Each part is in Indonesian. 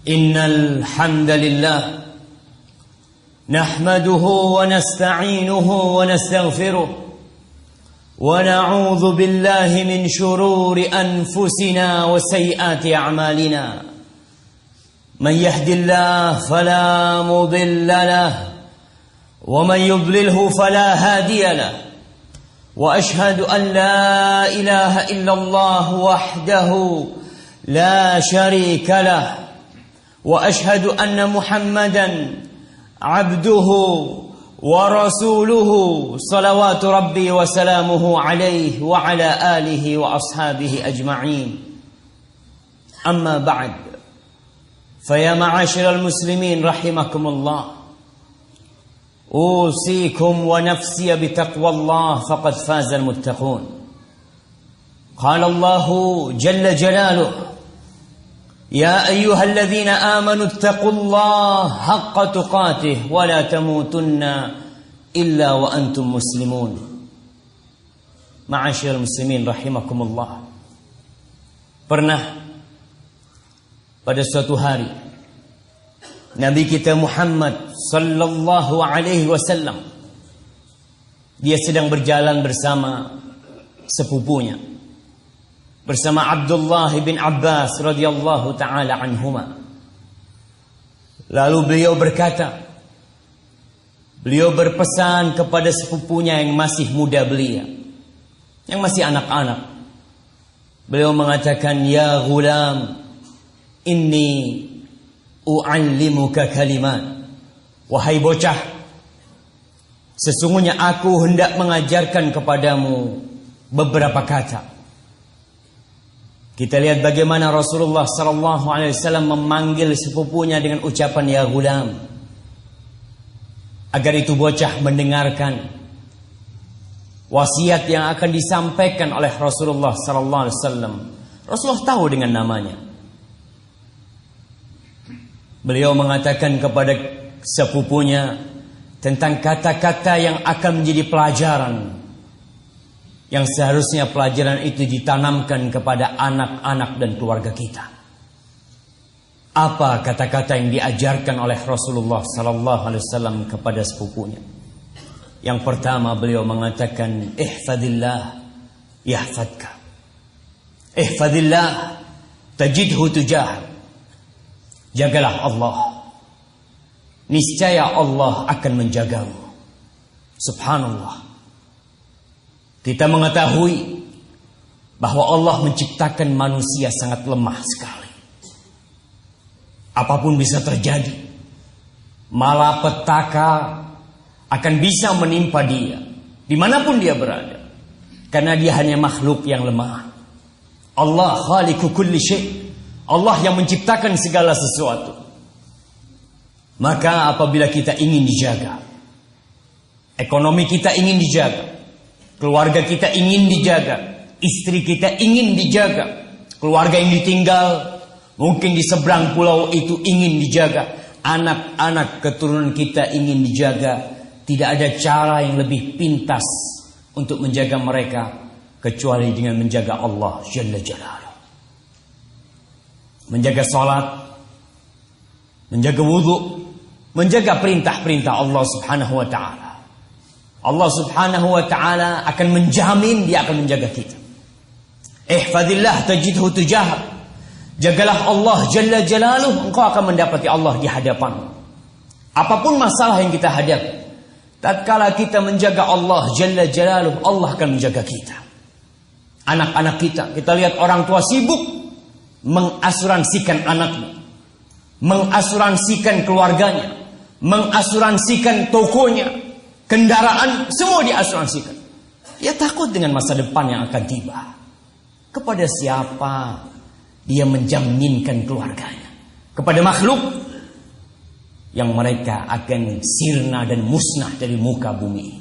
إن الحمد لله نحمده ونستعينه ونستغفره ونعوذ بالله من شرور أنفسنا وسيئات أعمالنا من يهد الله فلا مضل له ومن يضلله فلا هادي له وأشهد أن لا إله إلا الله وحده لا شريك له وأشهد أن محمدا عبده ورسوله صلوات ربي وسلامه عليه وعلى آله وأصحابه أجمعين أما بعد فيا معاشر المسلمين رحمكم الله أوصيكم ونفسي بتقوى الله فقد فاز المتقون قال الله جل جلاله يا أيها الذين آمنوا اتقوا الله حق تقاته ولا تموتن إلا وأنتم مسلمون معاشر المسلمين رحمكم الله. Pernah pada suatu hari Nabi kita Muhammad sallallahu alaihi wasallam dia sedang berjalan bersama sepupunya, bersama Abdullah bin Abbas radhiyallahu taala anhuma. Lalu beliau berkata, beliau berpesan kepada sepupunya yang masih muda belia, yang masih anak-anak. Beliau mengatakan, ya ghulam, inni u'allimuka kalimat. Wahai bocah, sesungguhnya aku hendak mengajarkan kepadamu beberapa kata. Kita lihat bagaimana Rasulullah sallallahu alaihi wasallam memanggil sepupunya dengan ucapan ya ghulam, agar itu bocah mendengarkan wasiat yang akan disampaikan oleh Rasulullah sallallahu alaihi wasallam. Rasulullah tahu dengan namanya. Beliau mengatakan kepada sepupunya tentang kata-kata yang akan menjadi pelajaran, yang seharusnya pelajaran itu ditanamkan kepada anak-anak dan keluarga kita. Apa kata-kata yang diajarkan oleh Rasulullah sallallahu alaihi wasallam kepada sepupunya? Yang pertama beliau mengatakan, ihfadillah yahfadka. Ihfadillah tajidhu tujahak. Jagalah Allah, niscaya Allah akan menjagamu. Subhanallah. Kita mengetahui bahwa Allah menciptakan manusia sangat lemah sekali. Apapun bisa terjadi. Malapetaka akan bisa menimpa dia dimanapun dia berada, karena dia hanya makhluk yang lemah. Allah khaliqu kulli syai', Allah yang menciptakan segala sesuatu. Maka apabila kita ingin dijaga, ekonomi kita ingin dijaga, keluarga kita ingin dijaga, istri kita ingin dijaga, keluarga yang ditinggal mungkin di seberang pulau itu ingin dijaga, anak-anak keturunan kita ingin dijaga. Tidak ada cara yang lebih pintas untuk menjaga mereka kecuali dengan menjaga Allah Jalla Jalaluh. Menjaga salat, menjaga wudu, menjaga perintah-perintah Allah Subhanahu wa taala. Allah Subhanahu wa taala akan menjamin, dia akan menjaga kita. Ihfadillah tajidhu tujahak. Jagalah Allah Jalla Jalaluh, engkau akan mendapati Allah di hadapanmu. Apapun masalah yang kita hadapi, tatkala kita menjaga Allah Jalla Jalaluh, Allah akan menjaga kita. Anak-anak kita lihat orang tua sibuk mengasuransikan anaknya, mengasuransikan keluarganya, mengasuransikan tokonya, kendaraan, semua diasuransikan. Dia takut dengan masa depan yang akan tiba. Kepada siapa dia menjaminkan keluarganya? Kepada makhluk yang mereka akan sirna dan musnah dari muka bumi ini.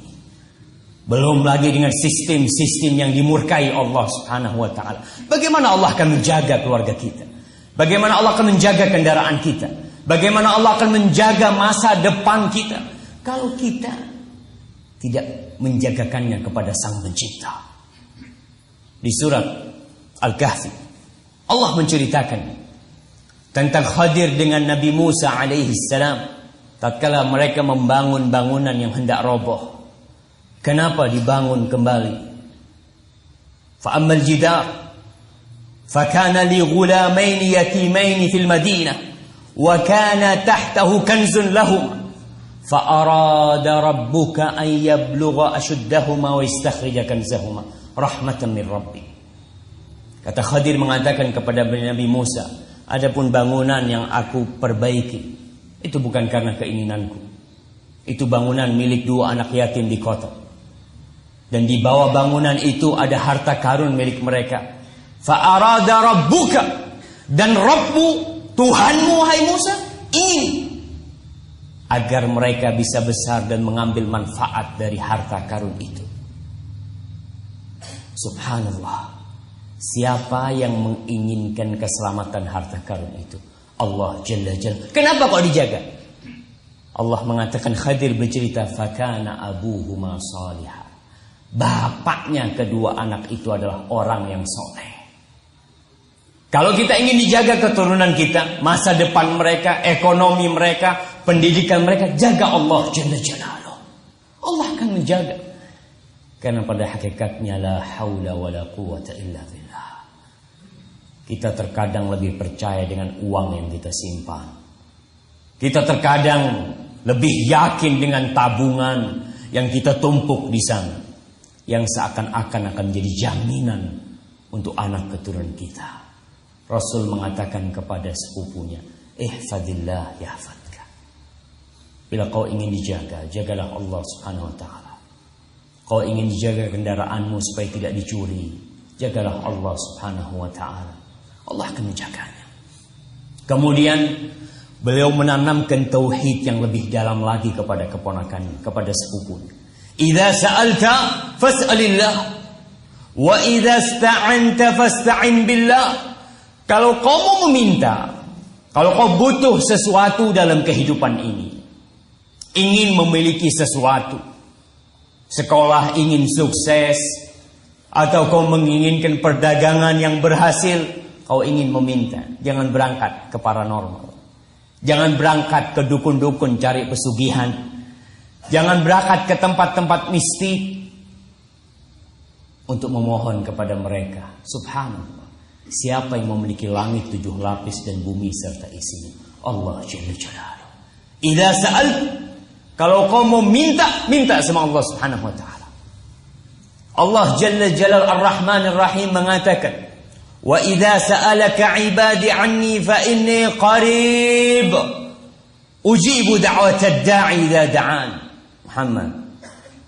Belum lagi dengan sistem-sistem yang dimurkai Allah Subhanahu wa taala. Bagaimana Allah akan menjaga keluarga kita? Bagaimana Allah akan menjaga kendaraan kita? Bagaimana Allah akan menjaga masa depan kita kalau kita tidak menjagakannya kepada Sang Pencipta? Di surat Al-Kahfi Allah menceritakan tentang Khadir dengan Nabi Musa alaihi salam tatkala mereka membangun bangunan yang hendak roboh. Kenapa dibangun kembali? Fa ammal jidar fa kana li ghulamain yatimain fil Madinah wa kana tahtahu kanzun lahum fa arada rabbuka an yablugha ashuddahuma wa yastakhrija kanzahuma rahmatan min rabbik. Kata Khadir mengatakan kepada Nabi Musa, adapun bangunan yang aku perbaiki itu bukan karena keinginanku. Itu bangunan milik dua anak yatim di kota. Dan di bawah bangunan itu ada harta karun milik mereka. Fa arada rabbuka, dan Rabbmu, Tuhanmu hai Musa, ingin agar mereka bisa besar dan mengambil manfaat dari harta karun itu. Subhanallah. Siapa yang menginginkan keselamatan harta karun itu? Allah Jalla Jalla. Kenapa kok dijaga? Allah mengatakan, Khadir bercerita, fakana abuhuma salihah. Bapaknya kedua anak itu adalah orang yang soleh. Kalau kita ingin dijaga keturunan kita, masa depan mereka, ekonomi mereka, pendidikan mereka, jaga Allah Jalla Jalla. Allah akan menjaga. Karena pada hakikatnya la haula wa la quwata illa billah. Kita terkadang lebih percaya dengan uang yang kita simpan. Kita terkadang lebih yakin dengan tabungan yang kita tumpuk di sana, yang seakan-akan akan menjadi jaminan untuk anak keturunan kita. Rasul mengatakan kepada sepupunya, ihfadillah yahfadka. Bila kau ingin dijaga, jagalah Allah Subhanahu wa ta'ala. Kau ingin dijaga kendaraanmu supaya tidak dicuri, jagalah Allah Subhanahu wa ta'ala. Allah akan menjaganya. Kemudian beliau menanamkan tauhid yang lebih dalam lagi kepada keponakannya, kepada sepupunya. Idza sa'alta fas'alillah wa idza ista'anta fasta'in billah. Kalau kau mau meminta, kalau kau butuh sesuatu dalam kehidupan ini, ingin memiliki sesuatu, sekolah ingin sukses, atau kau menginginkan perdagangan yang berhasil, kau ingin meminta, jangan berangkat ke paranormal. Jangan berangkat ke dukun-dukun cari pesugihan. Jangan berangkat ke tempat-tempat mistik untuk memohon kepada mereka. Subhanallah. Siapa yang memiliki langit 7 lapis dan bumi serta isinya? Allah Jalla Jalaluhu. Idza sa'alt, kalau kau mau minta, minta sama Allah Subhanahu wa ta'ala. Allah Jalla Jalal Ar-Rahman Ar-Rahim mengatakan, wa idza sa'alaka 'ibadi 'anni fa inni qarib ujibu da'watad da'i idza da'an. Muhammad,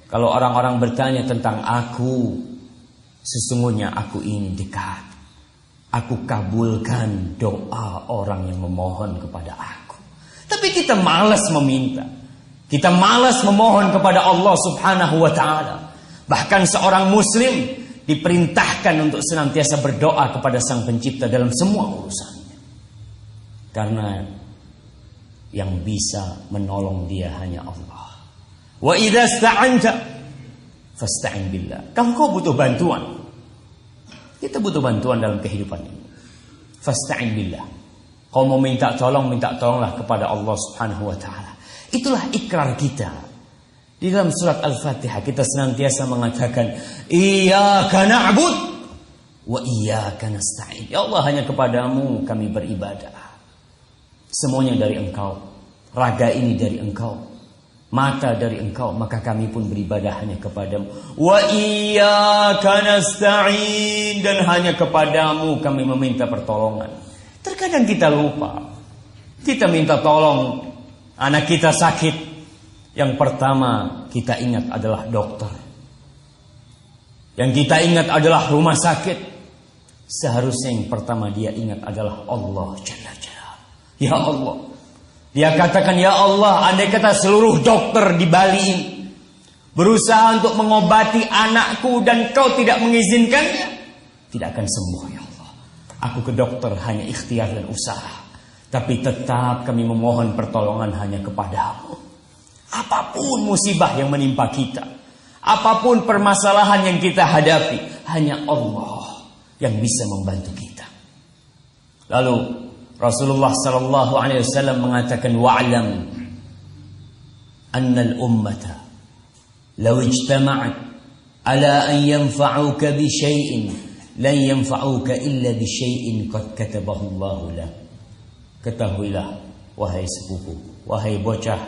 kalau orang-orang bertanya tentang aku, sesungguhnya aku ini dekat. Aku kabulkan doa orang yang memohon kepada aku. Tapi kita malas meminta. Kita malas memohon kepada Allah Subhanahu wa ta'ala. Bahkan seorang muslim diperintahkan untuk senantiasa berdoa kepada Sang Pencipta dalam semua urusannya. Karena yang bisa menolong dia hanya Allah. Wa idza sta'anta fasta'in billah. Kalau kau butuh bantuan, kita butuh bantuan dalam kehidupan ini. Fasta'in billah. Kau mau minta tolong, minta tolonglah kepada Allah Subhanahu wa ta'ala. Itulah ikrar kita. Di dalam surat Al-Fatihah kita senantiasa mengatakan, iyyaka na'bud wa iyyaka nasta'in. Ya Allah, hanya kepadamu kami beribadah. Semuanya dari Engkau. Raga ini dari Engkau. Mata dari Engkau, maka kami pun beribadah hanya kepadamu. Wa iyyaka nasta'in, dan hanya kepadamu kami meminta pertolongan. Terkadang kita lupa. Kita minta tolong, anak kita sakit, yang pertama kita ingat adalah dokter. Yang kita ingat adalah rumah sakit. Seharusnya yang pertama dia ingat adalah Allah Jalla Jalla. Ya Allah, dia katakan, ya Allah, andai kata seluruh dokter di Bali ini berusaha untuk mengobati anakku dan kau tidak mengizinkannya, tidak akan sembuh ya Allah. Aku ke dokter hanya ikhtiar dan usaha, tapi tetap kami memohon pertolongan hanya kepadamu. Apapun musibah yang menimpa kita, apapun permasalahan yang kita hadapi, hanya Allah yang bisa membantu kita. Lalu Rasulullah sallallahu alaihi wasallam mengatakan, wa'lam anna al-ummata law ijtama'at ala an yanfa'uka bi syai'in lan yanfa'uka illa bi syai'in qad katabahu Allah lak. Ketahuilah wahai sepupu, wahai bocah,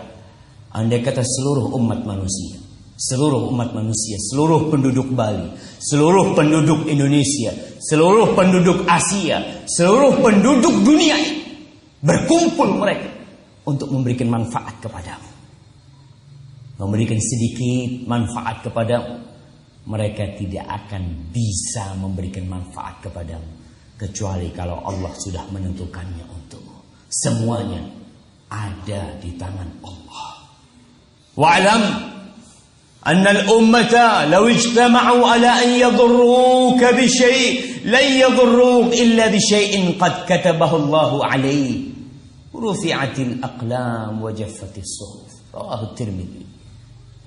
andai kata seluruh umat manusia, seluruh penduduk Bali, seluruh penduduk Indonesia, seluruh penduduk Asia, seluruh penduduk dunia berkumpul mereka untuk memberikan manfaat kepadamu, memberikan sedikit manfaat kepadamu, mereka tidak akan bisa memberikan manfaat kepadamu kecuali kalau Allah sudah menentukannya untukmu. Semuanya ada di tangan Allah. Wa'lam anna al-ummata law ijtama'u ala an yadurruka bi syai' lan yadurruk illa bi syai'in qad katabahu Allah 'alayk. Rufi'atil aqlam wa jaffatis suhuf. Rawahu Tirmidzi.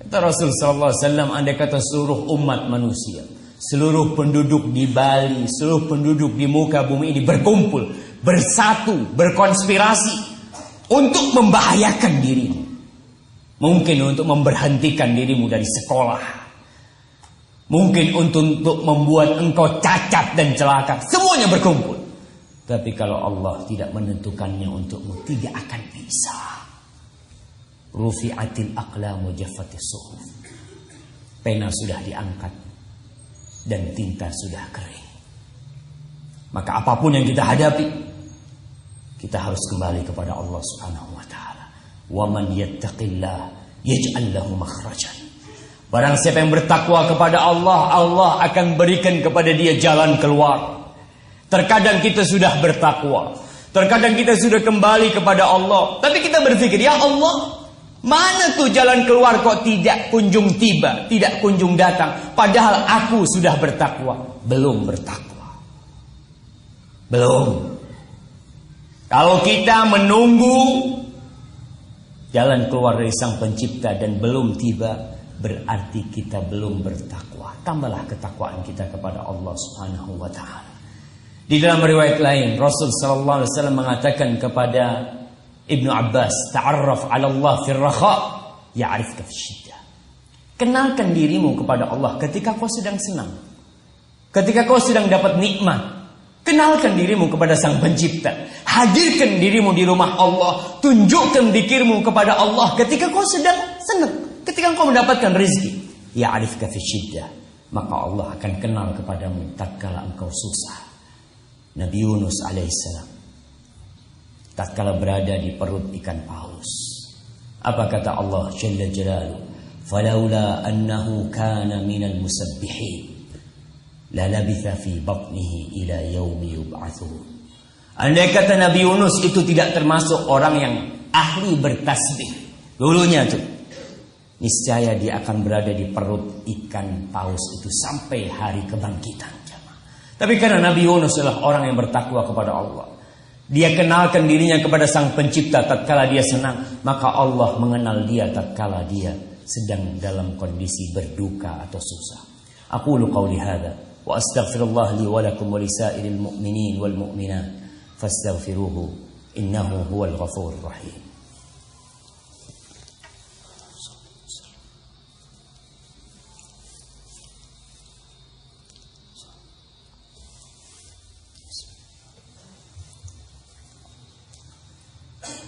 Kata Rasul sallallahu alaihi wasallam, andai kata seluruh umat manusia, seluruh penduduk di Bali, seluruh penduduk di muka bumi ini berkumpul, bersatu, berkonspirasi untuk membahayakan dirimu, mungkin untuk memberhentikan dirimu dari sekolah, mungkin untuk membuat engkau cacat dan celaka, semuanya berkumpul. Tapi kalau Allah tidak menentukannya untukmu, tidak akan bisa. Rufi'atil aqlam wa jaffatis suhuf. Pena sudah diangkat dan tinta sudah kering. Maka apapun yang kita hadapi, kita harus kembali kepada Allah Subhanahu wa taala. Wa man yattaqillah yaj'al lahu makhrajan. Barang siapa yang bertakwa kepada Allah, Allah akan berikan kepada dia jalan keluar. Terkadang kita sudah bertakwa, terkadang kita sudah kembali kepada Allah, tapi kita berpikir, ya Allah, mana tuh jalan keluar kok tidak kunjung tiba, tidak kunjung datang, padahal aku sudah bertakwa. Belum bertakwa, belum. Kalau kita menunggu jalan keluar dari Sang Pencipta dan belum tiba, berarti kita belum bertakwa. Tambahlah ketakwaan kita kepada Allah Subhanahu wa taala. Di dalam riwayat lain, Rasul sallallahu alaihi wasallam mengatakan kepada Ibnu Abbas, ta'arraf 'ala Allah fil rakha ya'rifka fil syiddah. Kenalkan dirimu kepada Allah ketika kau sedang senang, ketika kau sedang dapat nikmat. Kenalkan dirimu kepada Sang Pencipta. Hadirkan dirimu di rumah Allah. Tunjukkan zikirmu kepada Allah ketika kau sedang senang, ketika kau mendapatkan rezeki. Ya'rifka fil syiddah, maka Allah akan kenal kepadamu tatkala engkau susah. Nabi Yunus alaihissalam tatkala berada di perut ikan paus, apa kata Allah Jalla Jalaluhu? Falaula annahu kana minal musabbihin la labitha fi batnihi ila yaumi yub'atsun. Andai kata Nabi Yunus itu tidak termasuk orang yang ahli bertasbih dulunya tuh, niscaya dia akan berada di perut ikan paus itu sampai hari kebangkitan. Tapi karena Nabi Yunus adalah orang yang bertakwa kepada Allah, dia kenalkan dirinya kepada Sang Pencipta tatkala dia senang, maka Allah mengenal dia tatkala dia sedang dalam kondisi berduka atau susah. Aqulu qawli hadza wa astaghfirullah li wa lakum wa lisairil mu'minin wal mu'minat fastaghfiruhu innahu huwal ghafurur rahim.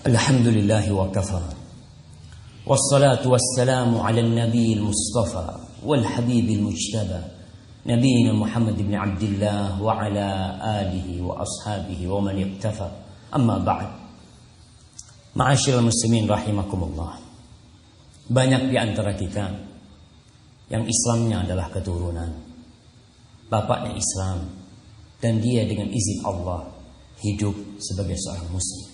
Alhamdulillah wa kafa. Wassalatu wassalamu ala nabi al-mustafa wal habib al-mujtaba nabiyina Muhammad ibn Abdullah wa ala alihi wa ashabihi wa man iqtafa. Amma ba'd. Ma'asyiral muslimin rahimakumullah. Banyak di antara kita yang Islamnya adalah keturunan, bapaknya Islam, dan dia dengan izin Allah hidup sebagai seorang muslim.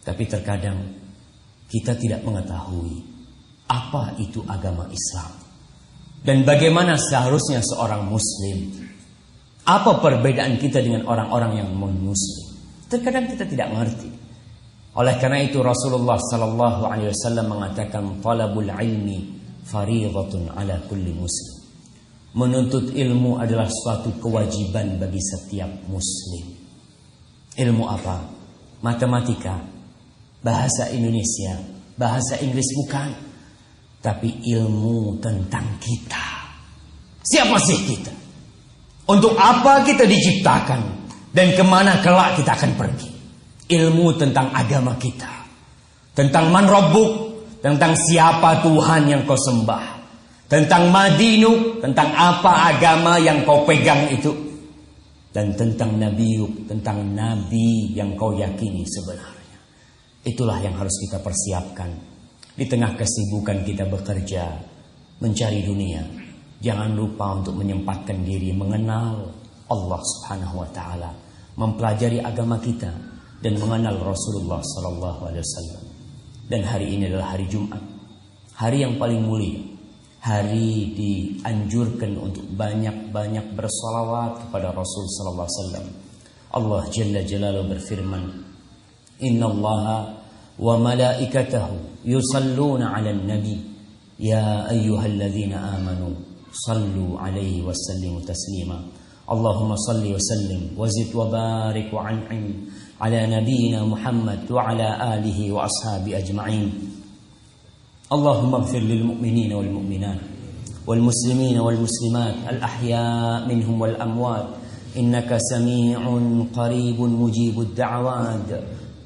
Tapi terkadang kita tidak mengetahui apa itu agama Islam dan bagaimana seharusnya seorang muslim. Apa perbedaan kita dengan orang-orang yang non-muslim? Terkadang kita tidak mengerti. Oleh karena itu Rasulullah sallallahu alaihi wasallam mengatakan, talabul ilmi fariidatun ala kulli muslim. Menuntut ilmu adalah suatu kewajiban bagi setiap muslim. Ilmu apa? matematika, bahasa Indonesia, bahasa Inggris bukan, tapi ilmu tentang kita. Siapa sih kita? Untuk apa kita diciptakan? Dan kemana kelak kita akan pergi? Ilmu tentang agama kita, tentang man rabbuk, tentang siapa Tuhan yang kau sembah, tentang madinuk, tentang apa agama yang kau pegang itu, dan tentang nabiuk, tentang nabi yang kau yakini sebenarnya. Itulah yang harus kita persiapkan di tengah kesibukan kita bekerja, mencari dunia. Jangan lupa untuk menyempatkan diri mengenal Allah Subhanahu wa taala, mempelajari agama kita dan mengenal Rasulullah sallallahu alaihi wasallam. Dan hari ini adalah hari Jumat, hari yang paling mulia. Hari dianjurkan untuk banyak-banyak bersalawat kepada Rasul sallallahu alaihi wasallam. Allah Jalla Jalaluhu berfirman, "Innallaha wa malaikatahu yusalluna 'alan nabi, ya ayyuhalladzina amanu sallu 'alaihi wa sallimu taslima." Allahumma salli wa sallim wa zid wa barik wa an'im ala nabiyyina Muhammad wa ala alihi wa ashabi ajma'in. Allahumma ighfir lil mu'minina wal mu'minat wal muslimina wal muslimat al ahya' minhum wal amwat innaka sami'un qaribun mujibud da'awat.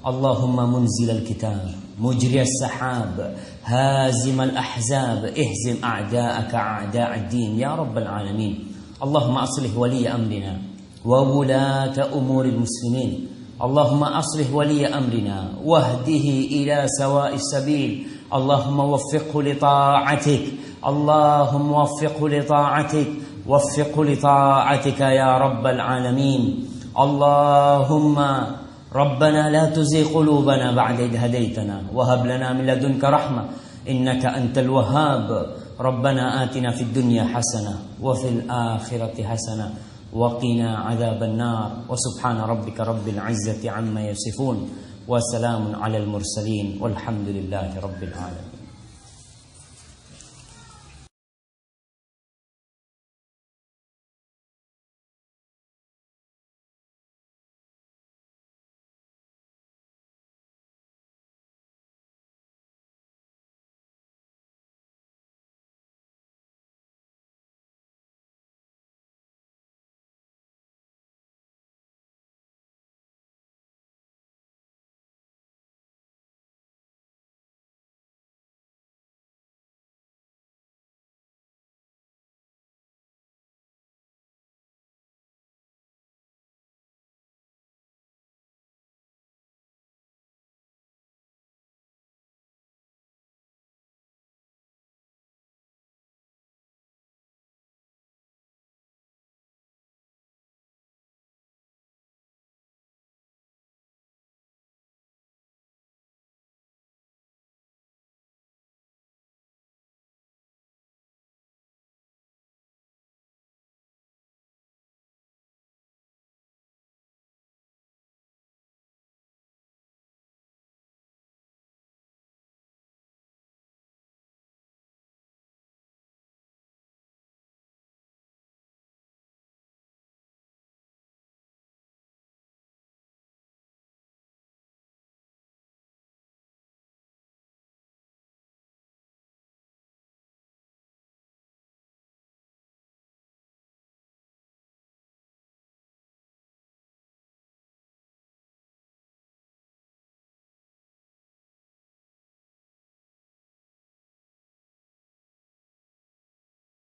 Allahumma munzil al kitab mujri as sahab hazim al ahzab ihzim a'da'aka a'da' ad-din ya rabbal alamin. Allahumma aslih wali amrina wa wulata umuril muslimin. Allahumma aslih wali amrina wahdihi ila sawa'is sabil. Allahumma waffiqhu li ta'atik. Allahumma waffiqhu li ta'atik. Waffiqhu li ta'atika ya rabbal alamin. Allahumma rabbana la tuzigh qulubana ba'da idh hadaytana wa hab lana min ladunka rahmah innaka antal wahhab. ربنا آتنا في الدنيا حسنة وفي الآخرة حسنة وقنا عذاب النار وسبحان ربك رب العزة عما يصفون وسلام على المرسلين والحمد لله رب العالمين.